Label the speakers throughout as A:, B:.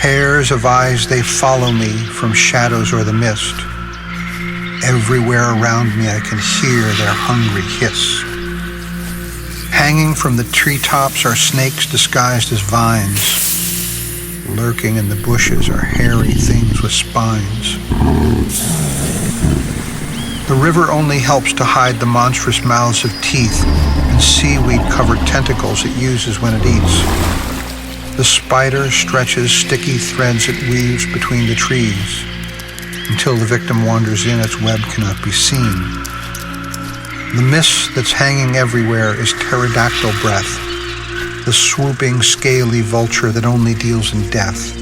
A: Pairs of eyes, they follow me from shadows or the mist. Everywhere around me I can hear their hungry hiss. Hanging from the treetops are snakes disguised as vines. Lurking in the bushes are hairy things with spines. The river only helps to hide the monstrous mouths of teeth and seaweed-covered tentacles it uses when it eats. The spider stretches sticky threads it weaves between the trees. Until the victim wanders in, its web cannot be seen. The mist that's hanging everywhere is pterodactyl breath, the swooping, scaly vulture that only deals in death.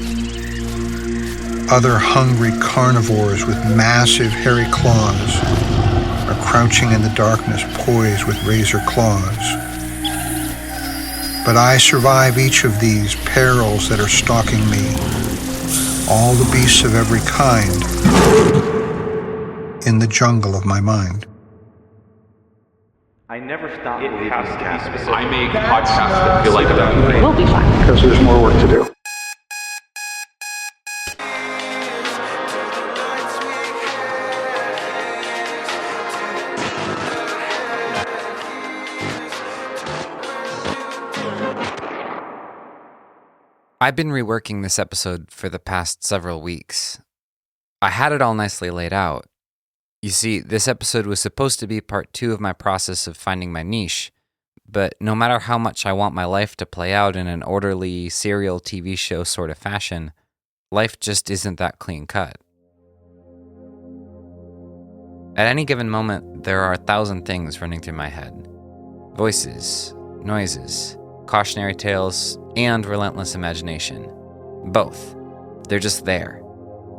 A: Other hungry carnivores with massive hairy claws are crouching in the darkness, poised with razor claws. But I survive each of these perils that are stalking me. All the beasts of every kind in the jungle of my mind.
B: I never stop.
C: It has to be specific. I make podcasts that feel like that.
D: We'll be fine.
A: Because there's more work to do.
E: I've been reworking this episode for the past several weeks. I had it all nicely laid out. You see, this episode was supposed to be part 2 of my process of finding my niche, but no matter how much I want my life to play out in an orderly, serial TV show sort of fashion, life just isn't that clean cut. At any given moment, there are 1,000 things running through my head. Voices, noises, cautionary tales, and relentless imagination. Both. They're just there.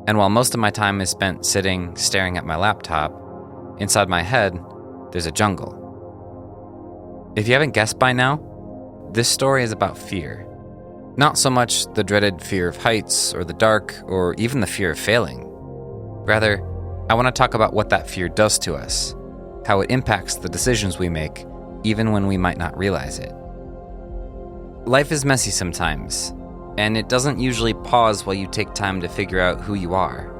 E: And while most of my time is spent sitting, staring at my laptop, inside my head, there's a jungle. If you haven't guessed by now, this story is about fear. Not so much the dreaded fear of heights, or the dark, or even the fear of failing. Rather, I want to talk about what that fear does to us, how it impacts the decisions we make, even when we might not realize it. Life is messy sometimes, and it doesn't usually pause while you take time to figure out who you are.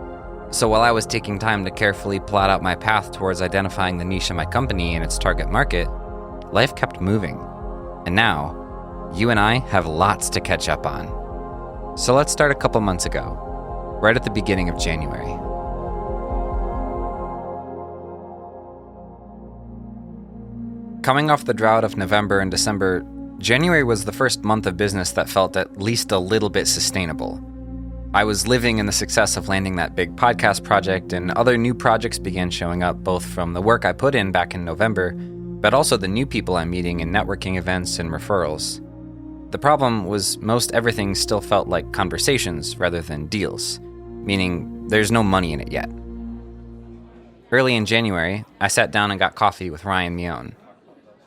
E: So while I was taking time to carefully plot out my path towards identifying the niche of my company and its target market, life kept moving. And now, you and I have lots to catch up on. So let's start a couple months ago, right at the beginning of January. Coming off the drought of November and December, January was the first month of business that felt at least a little bit sustainable. I was living in the success of landing that big podcast project, and other new projects began showing up, both from the work I put in back in November, but also the new people I'm meeting in networking events and referrals. The problem was most everything still felt like conversations rather than deals, meaning there's no money in it yet. Early in January, I sat down and got coffee with Ryan Mione.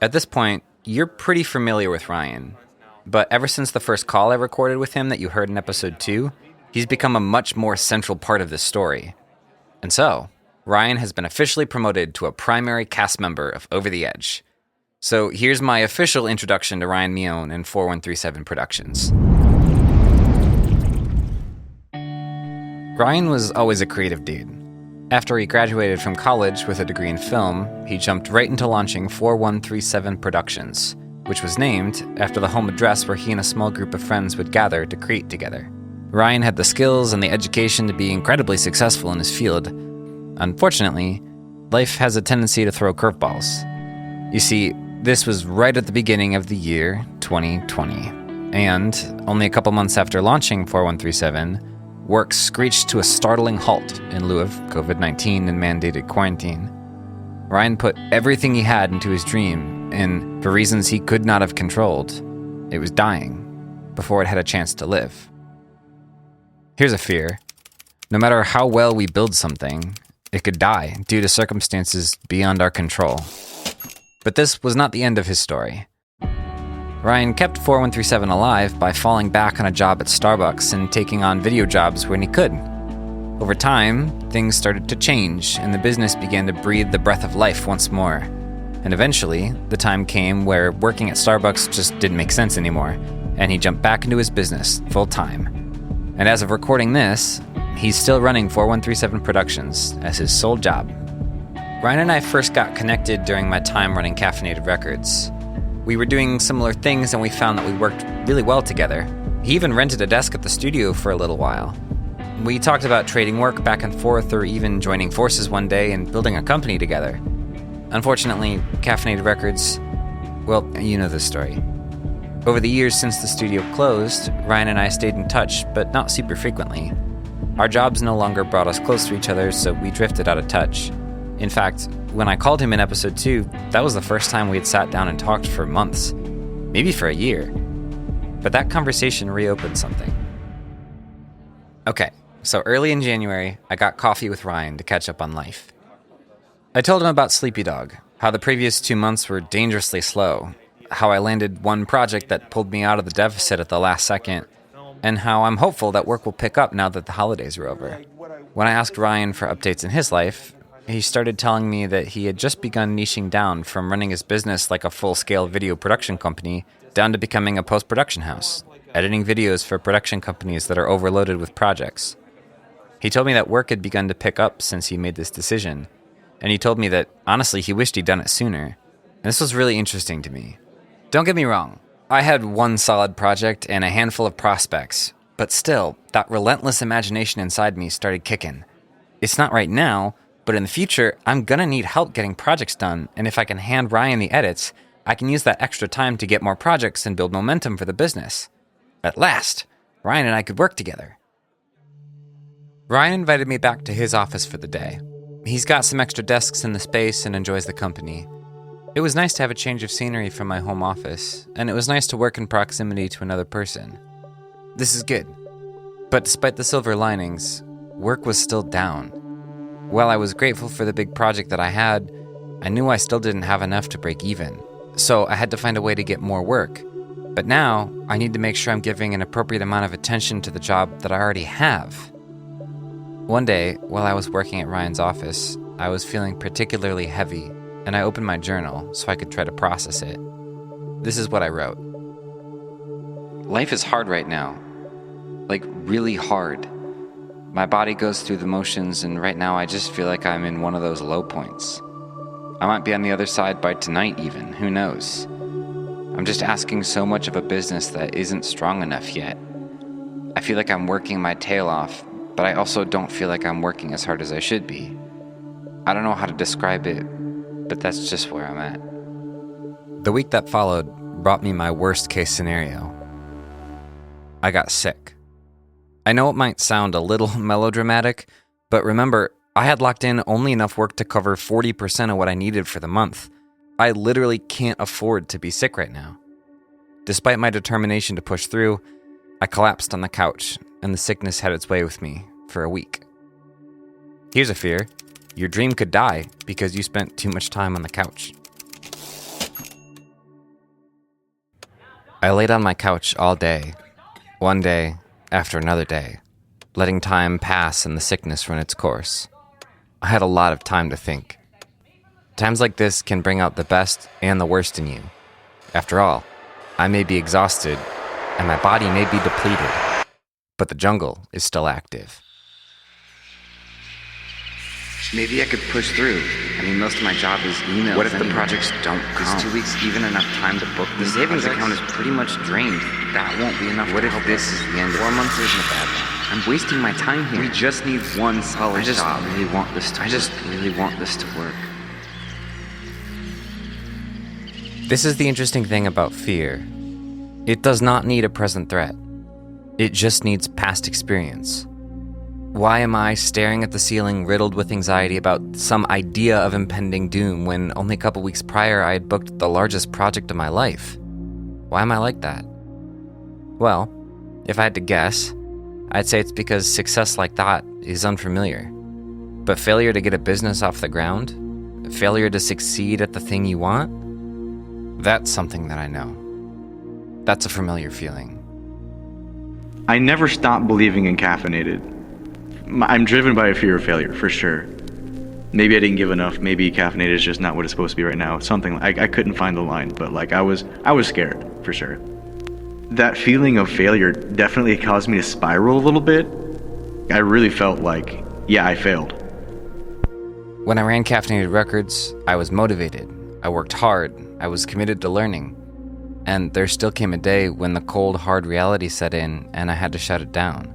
E: At this point, you're pretty familiar with Ryan, but ever since the first call I recorded with him that you heard in episode 2, he's become a much more central part of this story. And so, Ryan has been officially promoted to a primary cast member of Over the Edge. So here's my official introduction to Ryan Mione and 4137 Productions. Ryan was always a creative dude. After he graduated from college with a degree in film, he jumped right into launching 4137 Productions, which was named after the home address where he and a small group of friends would gather to create together. Ryan had the skills and the education to be incredibly successful in his field. Unfortunately, life has a tendency to throw curveballs. You see, this was right at the beginning of the year 2020, and only a couple months after launching 4137, work screeched to a startling halt in lieu of COVID-19 and mandated quarantine. Ryan put everything he had into his dream, and for reasons he could not have controlled, it was dying before it had a chance to live. Here's a fear. No matter how well we build something, it could die due to circumstances beyond our control. But this was not the end of his story. Ryan kept 4137 alive by falling back on a job at Starbucks and taking on video jobs when he could. Over time, things started to change, and the business began to breathe the breath of life once more. And eventually, the time came where working at Starbucks just didn't make sense anymore, and he jumped back into his business full-time. And as of recording this, he's still running 4137 Productions as his sole job. Ryan and I first got connected during my time running Caffeinated Records. We were doing similar things and we found that we worked really well together. He even rented a desk at the studio for a little while. We talked about trading work back and forth or even joining forces one day and building a company together. Unfortunately, Caffeinated Records, well, you know this story. Over the years since the studio closed, Ryan and I stayed in touch, but not super frequently. Our jobs no longer brought us close to each other, so we drifted out of touch. In fact, when I called him in episode 2, that was the first time we had sat down and talked for months, maybe for a year. But that conversation reopened something. Okay, so early in January, I got coffee with Ryan to catch up on life. I told him about Sleepy Dog, how the previous 2 months were dangerously slow, how I landed one project that pulled me out of the deficit at the last second, and how I'm hopeful that work will pick up now that the holidays are over. When I asked Ryan for updates in his life, he started telling me that he had just begun niching down from running his business like a full-scale video production company down to becoming a post-production house, editing videos for production companies that are overloaded with projects. He told me that work had begun to pick up since he made this decision, and he told me that, honestly, he wished he'd done it sooner. And this was really interesting to me. Don't get me wrong, I had one solid project and a handful of prospects, but still, that relentless imagination inside me started kicking. It's not right now, but in the future, I'm gonna need help getting projects done, and if I can hand Ryan the edits, I can use that extra time to get more projects and build momentum for the business. At last, Ryan and I could work together. Ryan invited me back to his office for the day. He's got some extra desks in the space and enjoys the company. It was nice to have a change of scenery from my home office, and it was nice to work in proximity to another person. This is good. But despite the silver linings, work was still down. While I was grateful for the big project that I had, I knew I still didn't have enough to break even, so I had to find a way to get more work. But now, I need to make sure I'm giving an appropriate amount of attention to the job that I already have. One day, while I was working at Ryan's office, I was feeling particularly heavy, and I opened my journal so I could try to process it. This is what I wrote. Life is hard right now. Like, really hard. My body goes through the motions, and right now I just feel like I'm in one of those low points. I might be on the other side by tonight even, who knows? I'm just asking so much of a business that isn't strong enough yet. I feel like I'm working my tail off, but I also don't feel like I'm working as hard as I should be. I don't know how to describe it, but that's just where I'm at. The week that followed brought me my worst case scenario. I got sick. I know it might sound a little melodramatic, but remember, I had locked in only enough work to cover 40% of what I needed for the month. I literally can't afford to be sick right now. Despite my determination to push through, I collapsed on the couch, and the sickness had its way with me for a week. Here's a fear. Your dream could die because you spent too much time on the couch. I laid on my couch all day, one day after another day, letting time pass and the sickness run its course. I had a lot of time to think. Times like this can bring out the best and the worst in you. After all, I may be exhausted and my body may be depleted, but the jungle is still active.
B: Maybe I could push through. I mean, most of my job is emails. What if the projects don't come? Is 2 weeks even enough time to book the savings account is pretty much drained. That won't be enough. What if this is the end? 4 months isn't a bad one. I'm wasting my time here. We just need one solid job. I just really want this to work.
E: This is the interesting thing about fear. It does not need a present threat. It just needs past experience. Why am I staring at the ceiling riddled with anxiety about some idea of impending doom when only a couple weeks prior I had booked the largest project of my life? Why am I like that? Well, if I had to guess, I'd say it's because success like that is unfamiliar. But failure to get a business off the ground, failure to succeed at the thing you want, that's something that I know. That's a familiar feeling.
D: I never stopped believing in Caffeinated. I'm driven by a fear of failure, for sure. Maybe I didn't give enough. Maybe Caffeinated is just not what it's supposed to be right now. Something I couldn't find the line, but like I was scared, for sure. That feeling of failure definitely caused me to spiral a little bit. I really felt like, yeah, I failed.
E: When I ran Caffeinated Records, I was motivated. I worked hard. I was committed to learning. And there still came a day when the cold, hard reality set in and I had to shut it down.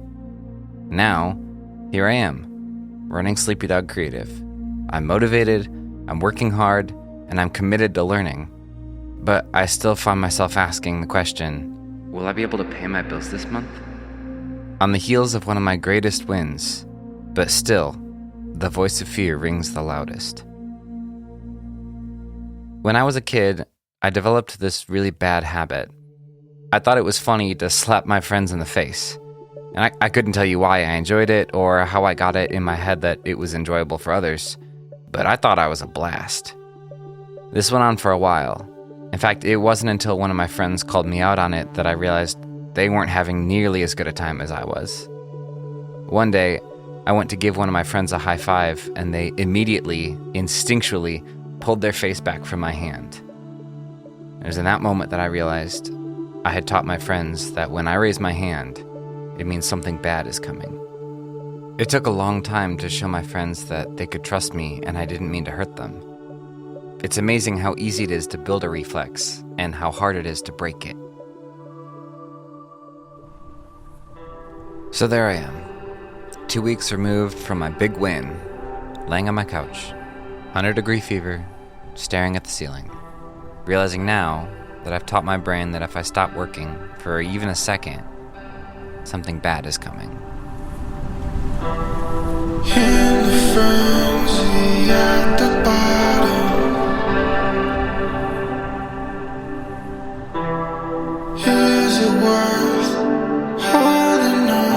E: Now, here I am, running Sleepy Dog Creative. I'm motivated, I'm working hard, and I'm committed to learning. But I still find myself asking the question,
B: will I be able to pay my bills this month?
E: On the heels of one of my greatest wins, but still, the voice of fear rings the loudest. When I was a kid, I developed this really bad habit. I thought it was funny to slap my friends in the face. And I couldn't tell you why I enjoyed it or how I got it in my head that it was enjoyable for others, but I thought I was a blast. This went on for a while. In fact, it wasn't until one of my friends called me out on it that I realized they weren't having nearly as good a time as I was. One day, I went to give one of my friends a high five, and they immediately, instinctually, pulled their face back from my hand. It was in that moment that I realized I had taught my friends that when I raise my hand, it means something bad is coming. It took a long time to show my friends that they could trust me and I didn't mean to hurt them. It's amazing how easy it is to build a reflex and how hard it is to break it. So there I am, 2 weeks removed from my big win, laying on my couch, 100-degree fever, staring at the ceiling, realizing now that I've taught my brain that if I stop working for even a second, something bad is coming.
F: In the frenzy at the bottom, is it worth holding on?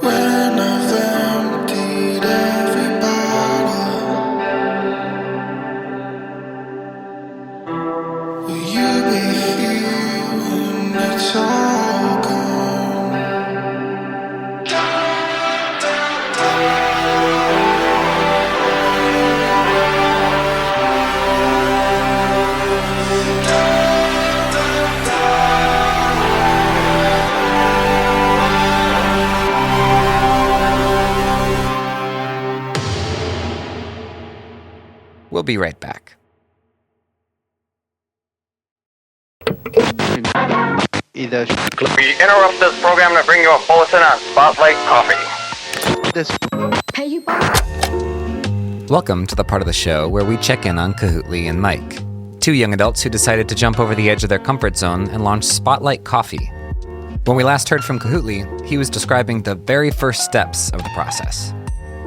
F: When I've emptied every bottle, will you be here when it's all gone?
E: We'll be right back.
G: We interrupt this program to bring you a bulletin on Spotlight Coffee.
E: Welcome to the part of the show where we check in on Cahootly and Mike, two young adults who decided to jump over the edge of their comfort zone and launch Spotlight Coffee. When we last heard from Cahootly, he was describing the very first steps of the process.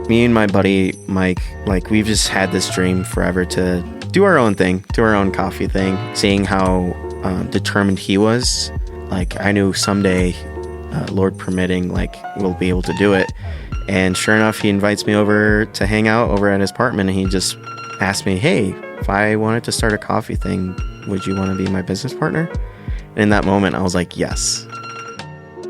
H: Me and my buddy Mike, we've just had this dream forever to do our own thing, do our own coffee thing. Seeing how determined he was, I knew someday, Lord permitting, we'll be able to do it. And sure enough, he invites me over to hang out over at his apartment, and he just asked me, hey, if I wanted to start a coffee thing, would you want to be my business partner? And in that moment, I was like, yes.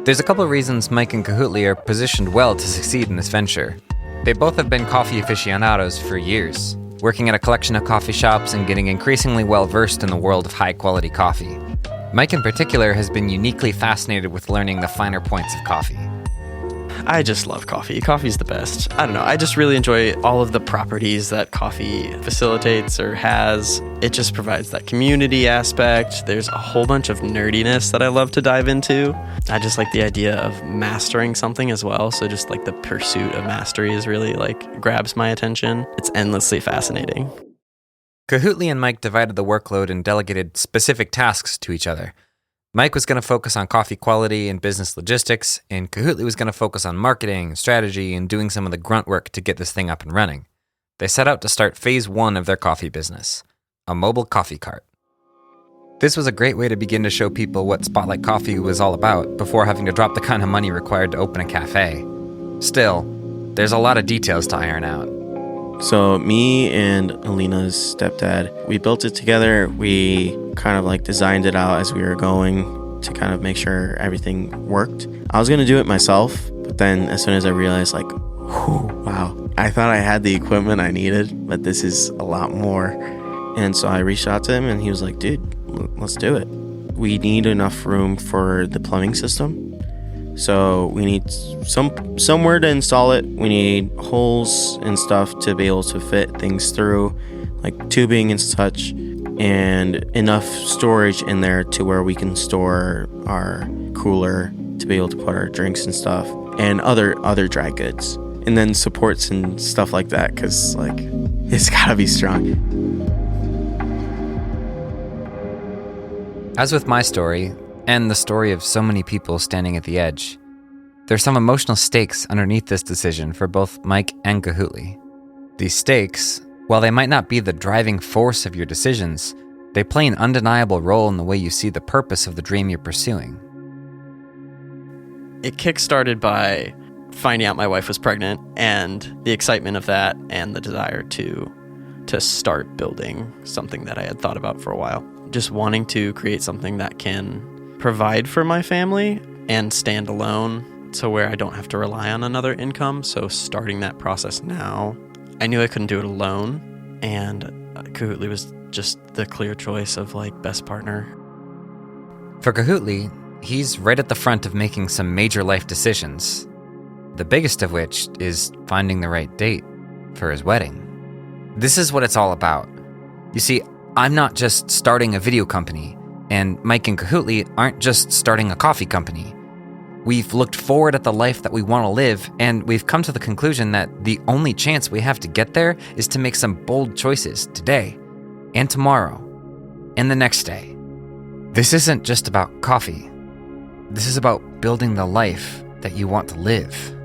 E: There's a couple of reasons Mike and Cahootly are positioned well to succeed in this venture. They both have been coffee aficionados for years, working at a collection of coffee shops and getting increasingly well-versed in the world of high-quality coffee. Mike in particular has been uniquely fascinated with learning the finer points of coffee.
I: I just love coffee. Coffee's the best. I don't know. I just really enjoy all of the properties that coffee facilitates or has. It just provides that community aspect. There's a whole bunch of nerdiness that I love to dive into. I just like the idea of mastering something as well. So just the pursuit of mastery is really grabs my attention. It's endlessly fascinating.
E: Cahootly and Mike divided the workload and delegated specific tasks to each other. Mike was going to focus on coffee quality and business logistics, and Cahootly was going to focus on marketing, strategy, and doing some of the grunt work to get this thing up and running. They set out to start phase 1 of their coffee business, a mobile coffee cart. This was a great way to begin to show people what Spotlight Coffee was all about before having to drop the kind of money required to open a cafe. Still, there's a lot of details to iron out.
H: So me and Alina's stepdad, we built it together. We kind of designed it out as we were going to kind of make sure everything worked. I was going to do it myself, but then as soon as I realized wow, I thought I had the equipment I needed, but this is a lot more. And so I reached out to him and he was like, dude, let's do it. We need enough room for the plumbing system. So we need somewhere to install it. We need holes and stuff to be able to fit things through, like tubing and such, and enough storage in there to where we can store our cooler to be able to put our drinks and stuff and other dry goods. And then supports and stuff like that, because like it's gotta be strong.
E: As with my story, and the story of so many people standing at the edge, there's some emotional stakes underneath this decision for both Mike and Kahutli. These stakes, while they might not be the driving force of your decisions, they play an undeniable role in the way you see the purpose of the dream you're pursuing.
I: It kick-started by finding out my wife was pregnant and the excitement of that and the desire to start building something that I had thought about for a while. Just wanting to create something that can provide for my family and stand alone, so where I don't have to rely on another income. So starting that process now, I knew I couldn't do it alone, and Kahutli was just the clear choice of like best partner.
E: For Kahutli, he's right at the front of making some major life decisions, the biggest of which is finding the right date for his wedding. This is what it's all about. You see, I'm not just starting a video company, and Mike and Kahutli aren't just starting a coffee company. We've looked forward at the life that we want to live, and we've come to the conclusion that the only chance we have to get there is to make some bold choices today, and tomorrow, and the next day. This isn't just about coffee. This is about building the life that you want to live.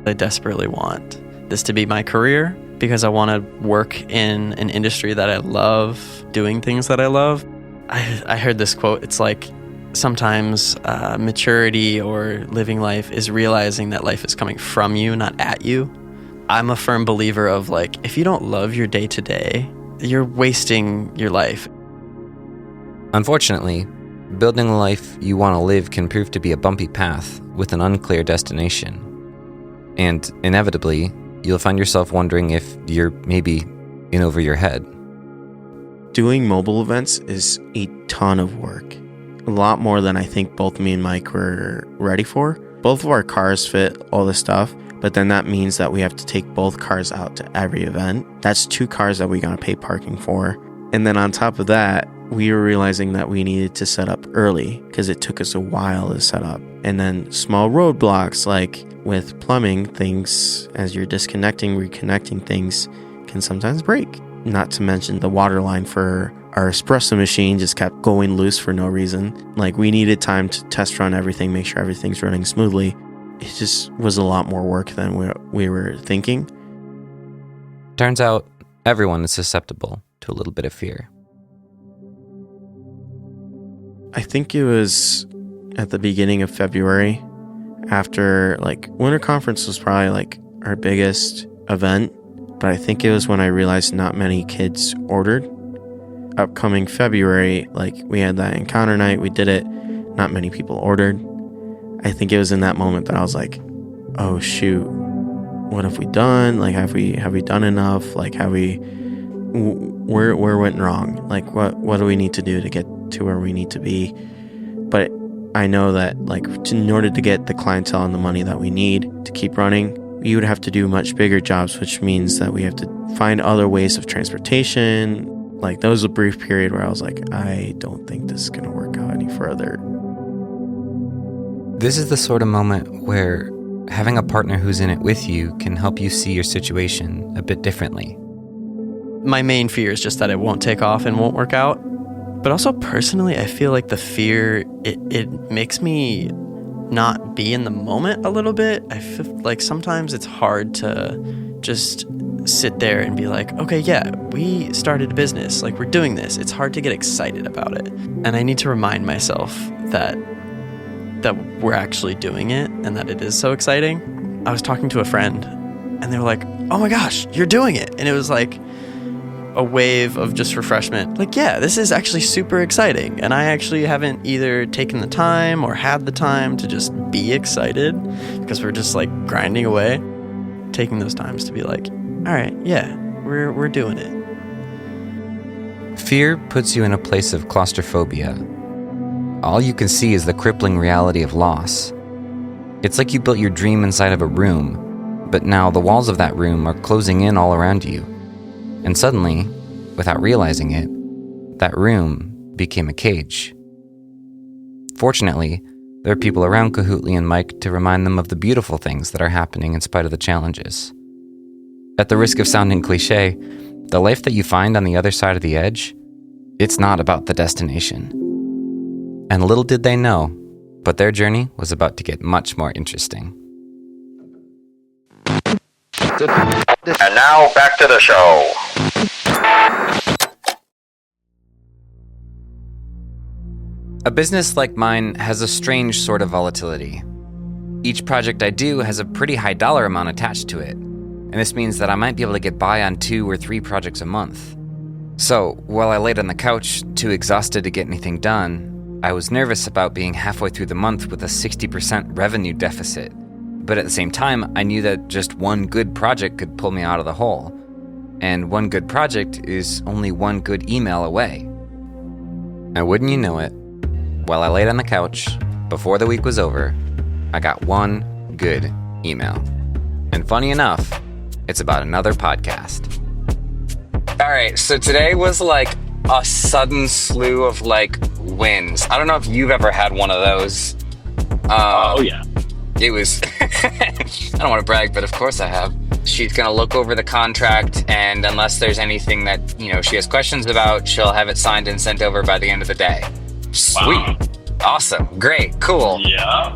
I: I desperately want this to be my career because I want to work in an industry that I love, doing things that I love. I heard this quote. It's like, sometimes maturity or living life is realizing that life is coming from you, not at you. I'm a firm believer of like, if you don't love your day to day, you're wasting your life.
E: Unfortunately, building the life you want to live can prove to be a bumpy path with an unclear destination. And inevitably, you'll find yourself wondering if you're maybe in over your head.
H: Doing mobile events is a ton of work. A lot more than I think both me and Mike were ready for. Both of our cars fit all the stuff, but then that means that we have to take both cars out to every event. That's 2 cars that we gotta pay parking for. And then on top of that, we were realizing that we needed to set up early because it took us a while to set up. And then small roadblocks, like with plumbing, things as you're disconnecting, reconnecting things can sometimes break. Not to mention the water line for our espresso machine just kept going loose for no reason. Like we needed time to test run everything, make sure everything's running smoothly. It just was a lot more work than we were thinking.
E: Turns out everyone is susceptible to a little bit of fear.
H: I think it was at the beginning of February, after like Winter Conference was probably like our biggest event. But I think it was when I realized not many kids ordered. Upcoming February, like we had that encounter night, we did it, not many people ordered. I think it was in that moment that I was like, oh shoot, what have we done? Like have we done enough? Like where went wrong? Like what do we need to do to get to where we need to be? But I know that like in order to get the clientele and the money that we need to keep running, you would have to do much bigger jobs, which means that we have to find other ways of transportation. Like, that was a brief period where I was like, I don't think this is going to work out any further.
E: This is the sort of moment where having a partner who's in it with you can help you see your situation a bit differently.
I: My main fear is just that it won't take off and won't work out. But also personally, I feel like the fear, it makes me not be in the moment a little bit. I feel like sometimes it's hard to just sit there and be like, okay, yeah, we started a business, like we're doing this. It's hard to get excited about it. And I need to remind myself that we're actually doing it and that it is so exciting. I was talking to a friend and they were like, oh my gosh, you're doing it. And it was like a wave of just refreshment. Like, yeah, this is actually super exciting. And I actually haven't either taken the time or had the time to just be excited because we're just like grinding away. Taking those times to be like, all right, yeah, we're doing it.
E: Fear puts you in a place of claustrophobia. All you can see is the crippling reality of loss. It's like you built your dream inside of a room, but now the walls of that room are closing in all around you. And suddenly, without realizing it, that room became a cage. Fortunately, there are people around Kahootley and Mike to remind them of the beautiful things that are happening in spite of the challenges. At the risk of sounding cliche, the life that you find on the other side of the edge, it's not about the destination. And little did they know, but their journey was about to get much more interesting.
G: And now back to the show.
E: A business like mine has a strange sort of volatility. Each project I do has a pretty high dollar amount attached to it, and this means that I might be able to get by on 2 or 3 projects a month. So, while I laid on the couch, too exhausted to get anything done, I was nervous about being halfway through the month with a 60% revenue deficit. But at the same time, I knew that just one good project could pull me out of the hole. And one good project is only one good email away. And wouldn't you know it, while I laid on the couch, before the week was over, I got one good email. And funny enough, it's about another podcast. All right, so today was like a sudden slew of like wins. I don't know if you've ever had one of those.
C: Oh yeah.
E: It was, I don't want to brag, but of course I have. She's going to look over the contract, and unless there's anything that, she has questions about, she'll have it signed and sent over by the end of the day. Sweet.
C: Wow.
E: Awesome. Great. Cool.
C: Yeah.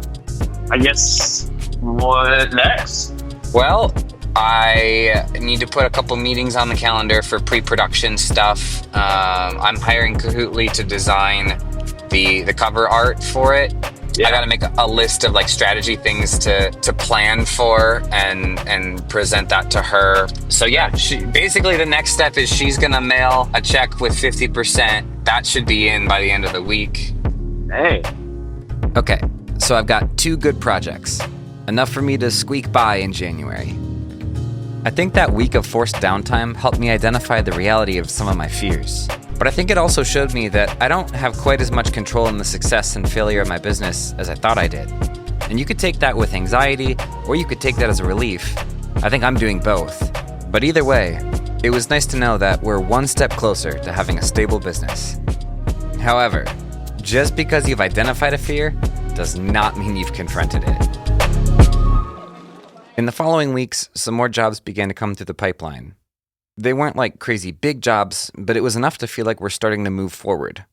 C: I guess what next?
E: Well, I need to put a couple meetings on the calendar for pre-production stuff. I'm hiring Kahootley to design the cover art for it. Yeah. I got to make a list of like strategy things to plan for and present that to her. So yeah, basically the next step is she's going to mail a check with 50%. That should be in by the end of the week.
C: Hey.
E: Okay, so I've got 2 good projects. Enough for me to squeak by in January. I think that week of forced downtime helped me identify the reality of some of my fears. But I think it also showed me that I don't have quite as much control in the success and failure of my business as I thought I did. And you could take that with anxiety, or you could take that as a relief. I think I'm doing both. But either way, it was nice to know that we're one step closer to having a stable business. However, just because you've identified a fear does not mean you've confronted it. In the following weeks, some more jobs began to come through the pipeline. They weren't like crazy big jobs, but it was enough to feel like we're starting to move forward.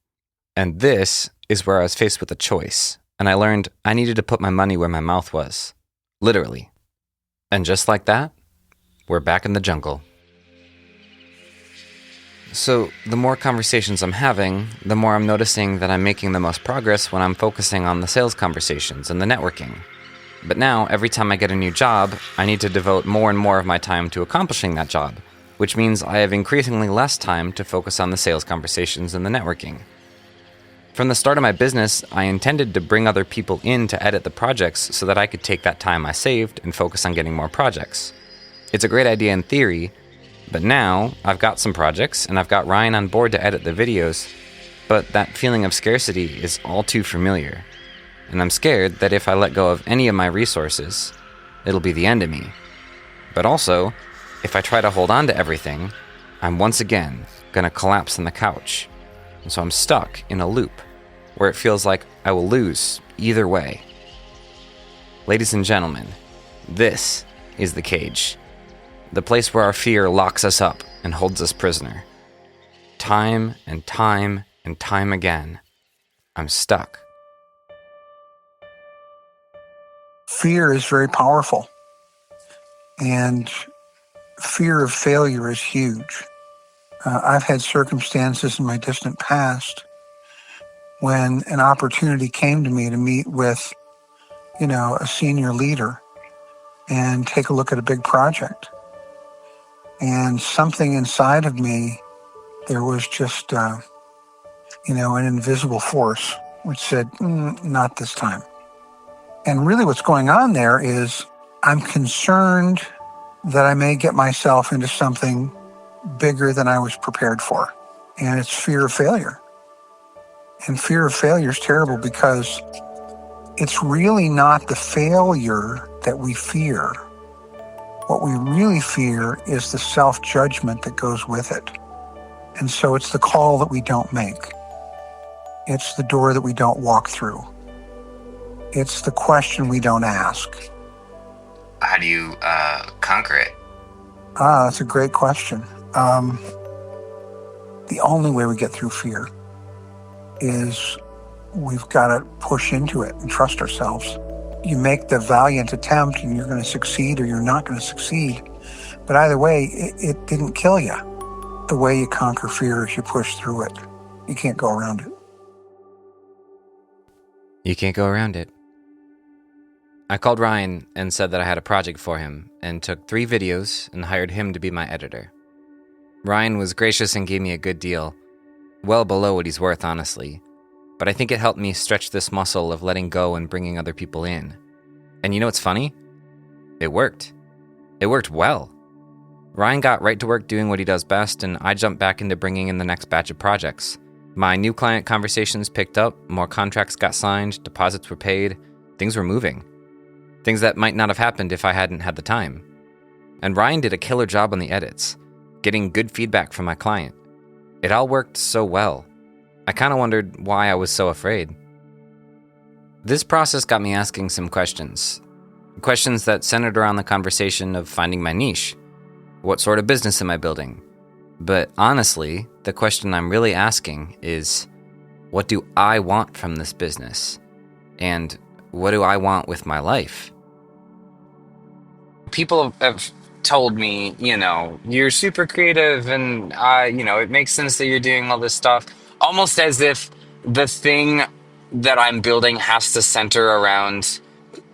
E: And this is where I was faced with a choice, and I learned I needed to put my money where my mouth was. Literally. And just like that, we're back in the jungle. So the more conversations I'm having, the more I'm noticing that I'm making the most progress when I'm focusing on the sales conversations and the networking. But now, every time I get a new job, I need to devote more and more of my time to accomplishing that job, which means I have increasingly less time to focus on the sales conversations and the networking. From the start of my business, I intended to bring other people in to edit the projects so that I could take that time I saved and focus on getting more projects. It's a great idea in theory, but now I've got some projects and I've got Ryan on board to edit the videos, but that feeling of scarcity is all too familiar. And I'm scared that if I let go of any of my resources, it'll be the end of me. But also, if I try to hold on to everything, I'm once again gonna collapse on the couch. And so I'm stuck in a loop where it feels like I will lose either way. Ladies and gentlemen, this is the cage. The place where our fear locks us up and holds us prisoner. Time and time and time again, I'm stuck.
A: Fear is very powerful, and fear of failure is huge. I've had circumstances in my distant past when an opportunity came to me to meet with, a senior leader and take a look at a big project. And something inside of me, there was just, an invisible force which said, not this time. And really what's going on there is I'm concerned that I may get myself into something bigger than I was prepared for. and it's fear of failure. And fear of failure is terrible because it's really not the failure that we fear. What we really fear is the self-judgment that goes with it. And so it's the call that we don't make. It's the door that we don't walk through. It's the question we don't ask.
B: How do you conquer it?
A: That's a great question. The only way we get through fear is we've got to push into it and trust ourselves. You make the valiant attempt and you're going to succeed or you're not going to succeed. But either way, it didn't kill you. The way you conquer fear is you push through it. You can't go around it.
E: You can't go around it. I called Ryan and said that I had a project for him and took 3 videos and hired him to be my editor. Ryan was gracious and gave me a good deal, well below what he's worth, honestly. But I think it helped me stretch this muscle of letting go and bringing other people in. And you know what's funny? It worked. It worked well. Ryan got right to work doing what he does best, and I jumped back into bringing in the next batch of projects. My new client conversations picked up, more contracts got signed, deposits were paid, things were moving. Things that might not have happened if I hadn't had the time. And Ryan did a killer job on the edits, getting good feedback from my client. It all worked so well. I kind of wondered why I was so afraid. This process got me asking some questions. Questions that centered around the conversation of finding my niche. What sort of business am I building? But honestly, the question I'm really asking is, what do I want from this business? And what do I want with my life?
B: People have told me, you're super creative and, it makes sense that you're doing all this stuff. Almost as if the thing that I'm building has to center around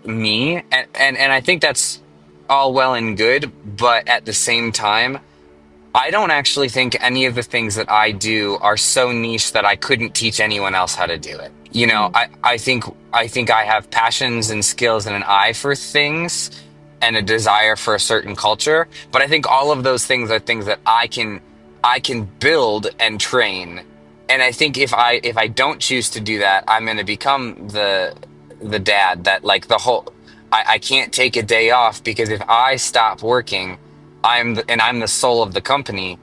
B: me. And I think that's all well and good, but at the same time, I don't actually think any of the things that I do are so niche that I couldn't teach anyone else how to do it. I think I have passions and skills and an eye for things and a desire for a certain culture, but I think all of those things are things that I can build and train. And I think if I don't choose to do that, I'm going to become the dad that I can't take a day off, because if I stop working, I'm the soul of the company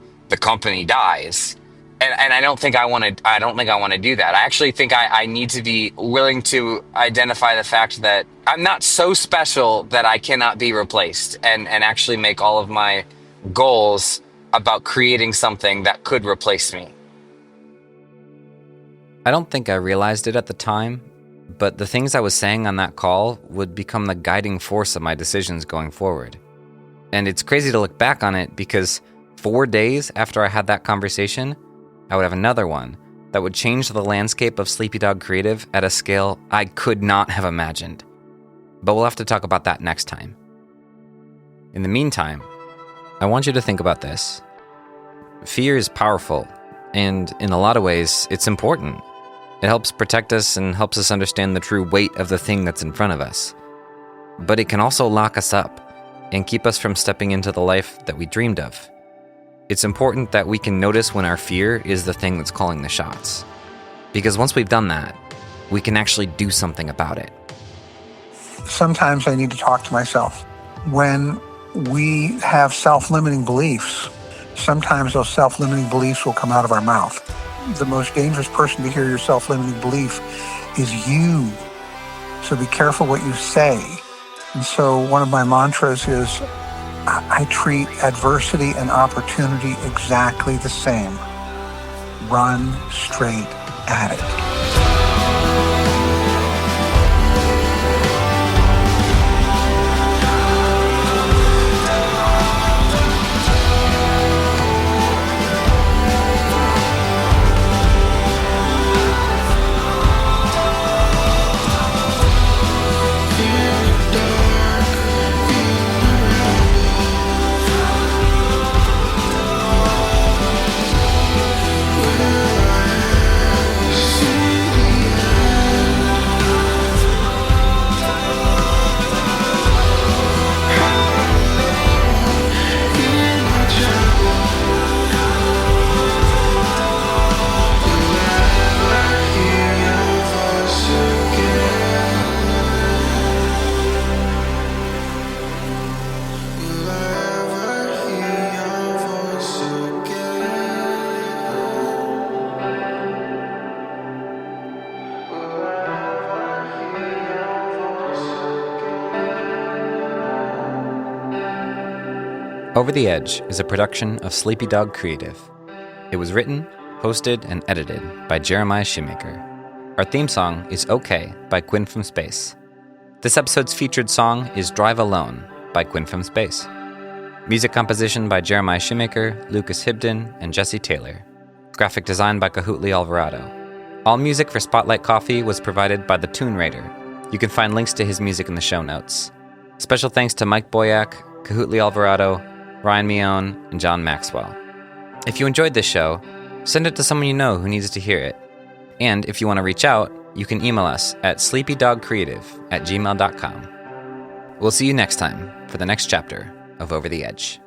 B: dies. And I don't think I want to do that. I actually think I need to be willing to identify the fact that I'm not so special that I cannot be replaced, and actually make all of my goals about creating something that could replace me.
E: I don't think I realized it at the time, but the things I was saying on that call would become the guiding force of my decisions going forward. And it's crazy to look back on it, because 4 days after I had that conversation, I would have another one that would change the landscape of Sleepy Dog Creative at a scale I could not have imagined. But we'll have to talk about that next time. In the meantime, I want you to think about this. Fear is powerful, and in a lot of ways, it's important. It helps protect us and helps us understand the true weight of the thing that's in front of us. But it can also lock us up and keep us from stepping into the life that we dreamed of. It's important that we can notice when our fear is the thing that's calling the shots. Because once we've done that, we can actually do something about it.
A: Sometimes I need to talk to myself. When we have self-limiting beliefs, sometimes those self-limiting beliefs will come out of our mouth. The most dangerous person to hear your self-limiting belief is you. So be careful what you say. And so one of my mantras is, I treat adversity and opportunity exactly the same. Run straight at it.
F: See
E: Over the Edge is a production of Sleepy Dog Creative. It was written, hosted, and edited by Jeremiah Shoemaker. Our theme song is OK by Quinn from Space. This episode's featured song is Drive Alone by Quinn from Space. Music composition by Jeremiah Shoemaker, Lucas Hibden, and Jesse Taylor. Graphic design by Kahutli Alvarado. All music for Spotlight Coffee was provided by the Toon Raider. You can find links to his music in the show notes. Special thanks to Mike Boyack, Kahutli Alvarado, Ryan Mione, and John Maxwell. If you enjoyed this show, send it to someone you know who needs to hear it. And if you want to reach out, you can email us at sleepydogcreative@gmail.com. We'll see you next time for the next chapter of Over the Edge.